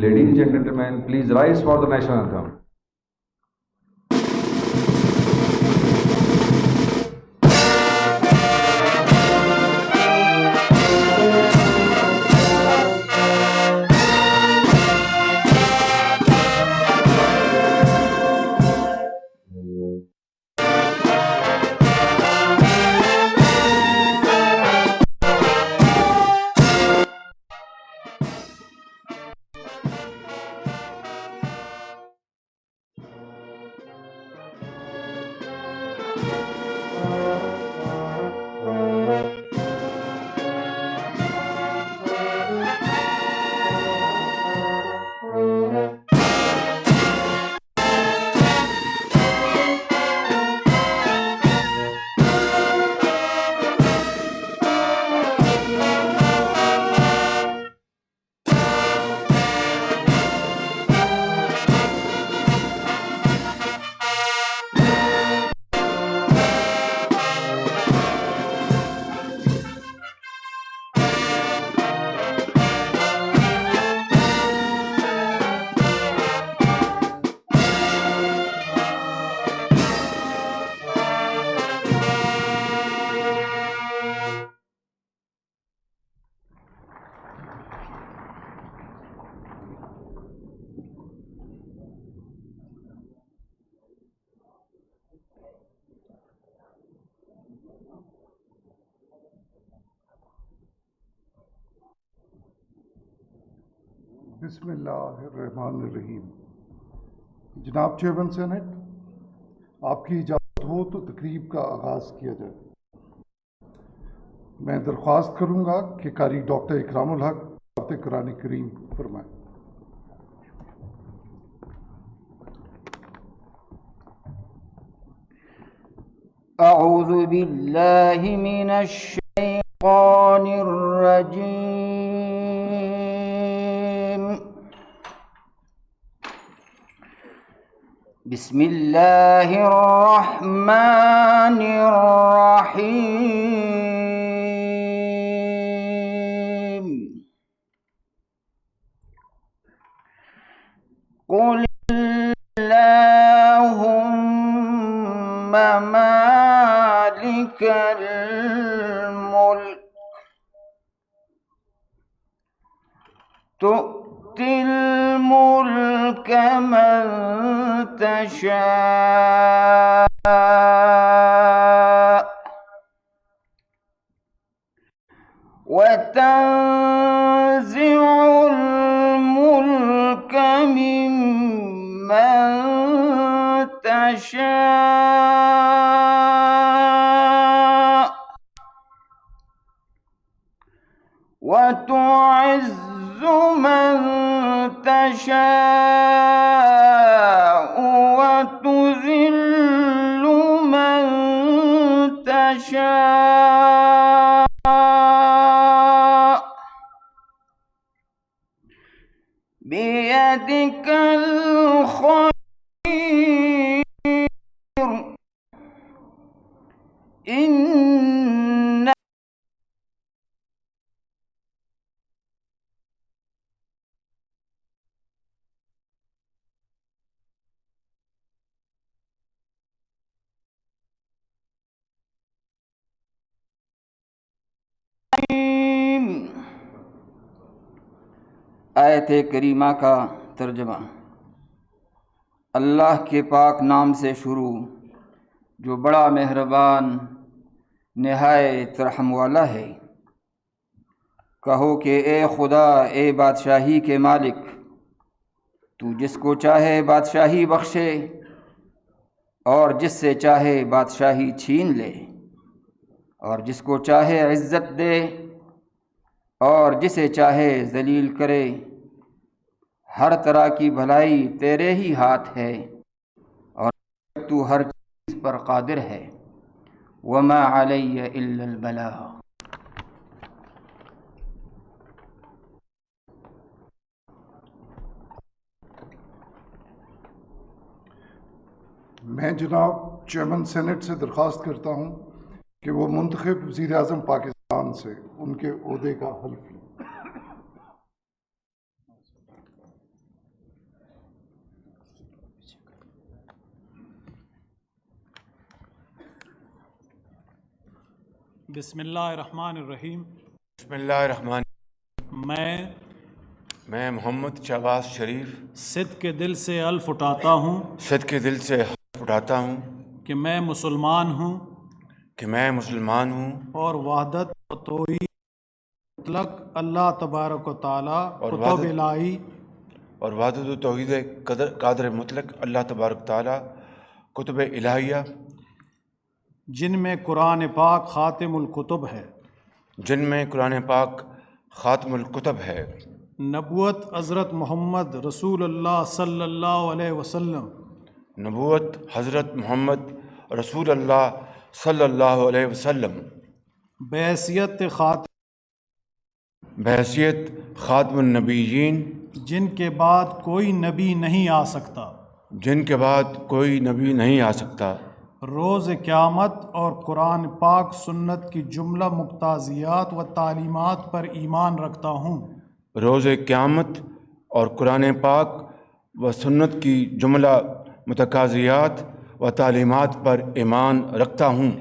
Ladies and gentlemen, please rise for the national anthem. بسم اللہ الرحمن الرحیم۔ جناب چیئرمین سینٹ، آپ کی اجازت ہو تو تقریب کا آغاز کیا جائے۔ میں درخواست کروں گا کہ قاری ڈاکٹر اکرام الحق بات قرآن کریم فرمائیں۔ اعوذ باللہ من الشیطان الرجیم، بسم اللہ الرحمن الرحیم۔ قل اللہم مالک الملک تؤتی الملک من تشاء وتنزع الملك ممن تشاء وتعز من تشاء وتذل من تشاء بيدك الخير إن آیت کریمہ کا ترجمہ۔ اللہ کے پاک نام سے شروع جو بڑا مہربان نہایت رحم والا ہے۔ کہو کہ اے خدا، اے بادشاہی کے مالک، تو جس کو چاہے بادشاہی بخشے اور جس سے چاہے بادشاہی چھین لے، اور جس کو چاہے عزت دے اور جسے چاہے ذلیل کرے۔ ہر طرح کی بھلائی تیرے ہی ہاتھ ہے اور تو ہر چیز پر قادر ہے۔ وما علی الا البلاغ۔ میں جناب چیئرمین سینٹ سے درخواست کرتا ہوں کہ وہ منتخب وزیر اعظم پاکستان سے ان کے عہدے کا حلف لیں۔ بسم اللہ الرحمن الرحیم۔ بسم اللہ الرحمن۔ میں محمد شہباز شریف صدق کے دل سے حلف اٹھاتا ہوں صدق کے دل سے حلف اٹھاتا ہوں کہ میں مسلمان ہوں اور وحدت و توحید مطلق اللہ تبارک و تعالیٰ کتب الہی اور وحدت و توحید قادر مطلق اللہ تبارک تعالیٰ کتب الہیہ جن میں قرآن پاک خاتم الکتب ہے، جن میں قرآن پاک خاتم الکتب ہے، نبوت حضرت محمد رسول اللہ صلی اللہ علیہ وسلم، نبوت حضرت محمد رسول اللہ صلی اللہ علیہ وسلم، بحیثیت خاتم النبیین، جن کے بعد کوئی نبی نہیں آ سکتا، جن کے بعد کوئی نبی نہیں آ سکتا، روز قیامت اور قرآن پاک سنت کی جملہ مقتضیات و تعلیمات پر ایمان رکھتا ہوں، روز قیامت اور قرآن پاک و سنت کی جملہ متقاضیات و تعلیمات پر ایمان رکھتا ہوں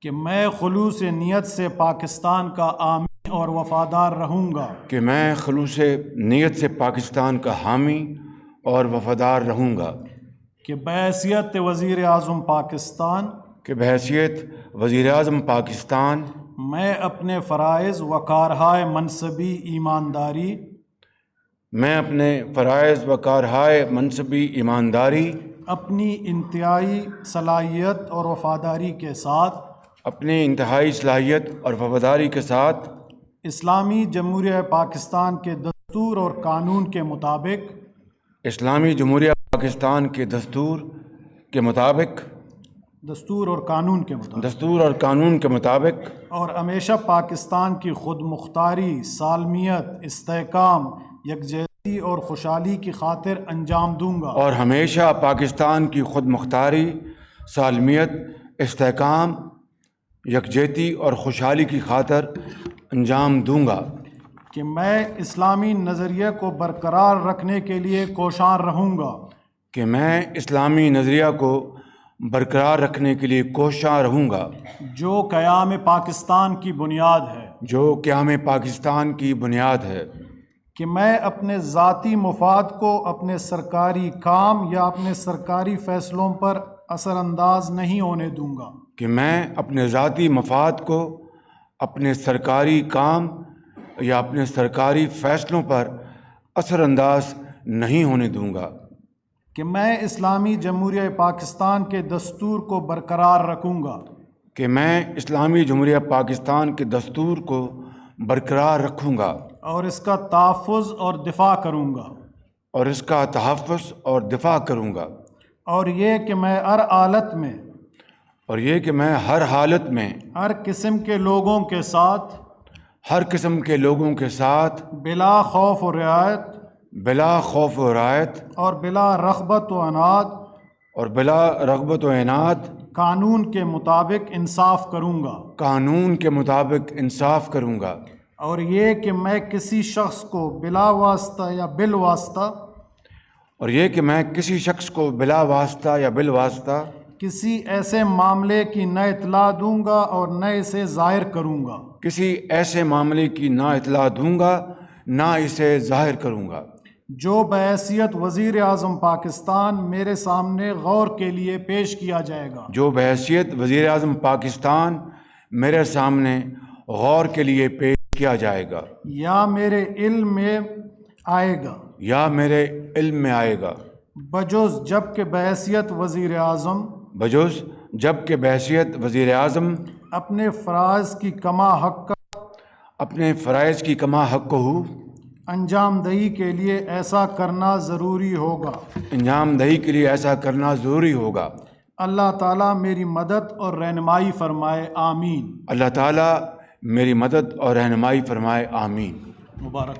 کہ میں خلوص نیت سے پاکستان کا حامی اور وفادار رہوں گا، کہ میں خلوص نیت سے پاکستان کا حامی اور وفادار رہوں گا، کہ بحیثیت وزیر اعظم پاکستان کہ بحیثیت وزیر اعظم پاکستان میں اپنے فرائض و کارہائے منصبی ایمانداری اپنی انتہائی صلاحیت اور وفاداری کے ساتھ اسلامی جمہوریہ پاکستان کے دستور اور قانون کے مطابق اسلامی جمہوریہ پاکستان کے دستور اور قانون کے مطابق اور ہمیشہ پاکستان کی خود مختاری، سالمیت، استحکام، یکجہتی اور خوشحالی کی خاطر انجام دوں گا، اور ہمیشہ پاکستان کی خود مختاری، سالمیت، استحکام، یکجہتی اور خوشحالی کی خاطر انجام دوں گا، کہ میں اسلامی نظریے کو برقرار رکھنے کے لیے کوشاں رہوں گا، کہ میں اسلامی نظریہ کو برقرار رکھنے کے لیے کوشاں رہوں گا، جو قیام پاکستان کی بنیاد ہے، کہ میں اپنے ذاتی مفاد کو اپنے سرکاری کام یا اپنے سرکاری فیصلوں پر اثر انداز نہیں ہونے دوں گا، کہ میں اپنے ذاتی مفاد کو اپنے سرکاری کام یا اپنے سرکاری فیصلوں پر اثر انداز نہیں ہونے دوں گا، کہ میں اسلامی جمہوریہ پاکستان کے دستور کو برقرار رکھوں گا، کہ میں اسلامی جمہوریہ پاکستان کے دستور کو برقرار رکھوں گا اور اس کا تحفظ اور دفاع کروں گا، اور یہ کہ میں ہر حالت میں ہر قسم کے لوگوں کے ساتھ بلا خوف و رعایت اور بلا رغبت و عناد قانون کے مطابق انصاف کروں گا، اور یہ کہ میں کسی شخص کو بلا واسطہ یا بالواسطہ کسی ایسے معاملے کی نہ اطلاع دوں گا اور نہ اسے ظاہر کروں گا، جو بحیثیت وزیر اعظم پاکستان میرے سامنے غور کے لیے پیش کیا جائے گا، یا میرے علم میں آئے گا، بجز جب کہ بحیثیت وزیر اعظم اپنے فرائض کی کما حق ہو انجام دہی کے لیے ایسا کرنا ضروری ہوگا، اللہ تعالیٰ میری مدد اور رہنمائی فرمائے، آمین۔ اللہ تعالیٰ میری مدد اور رہنمائی فرمائے، آمین۔ مبارک۔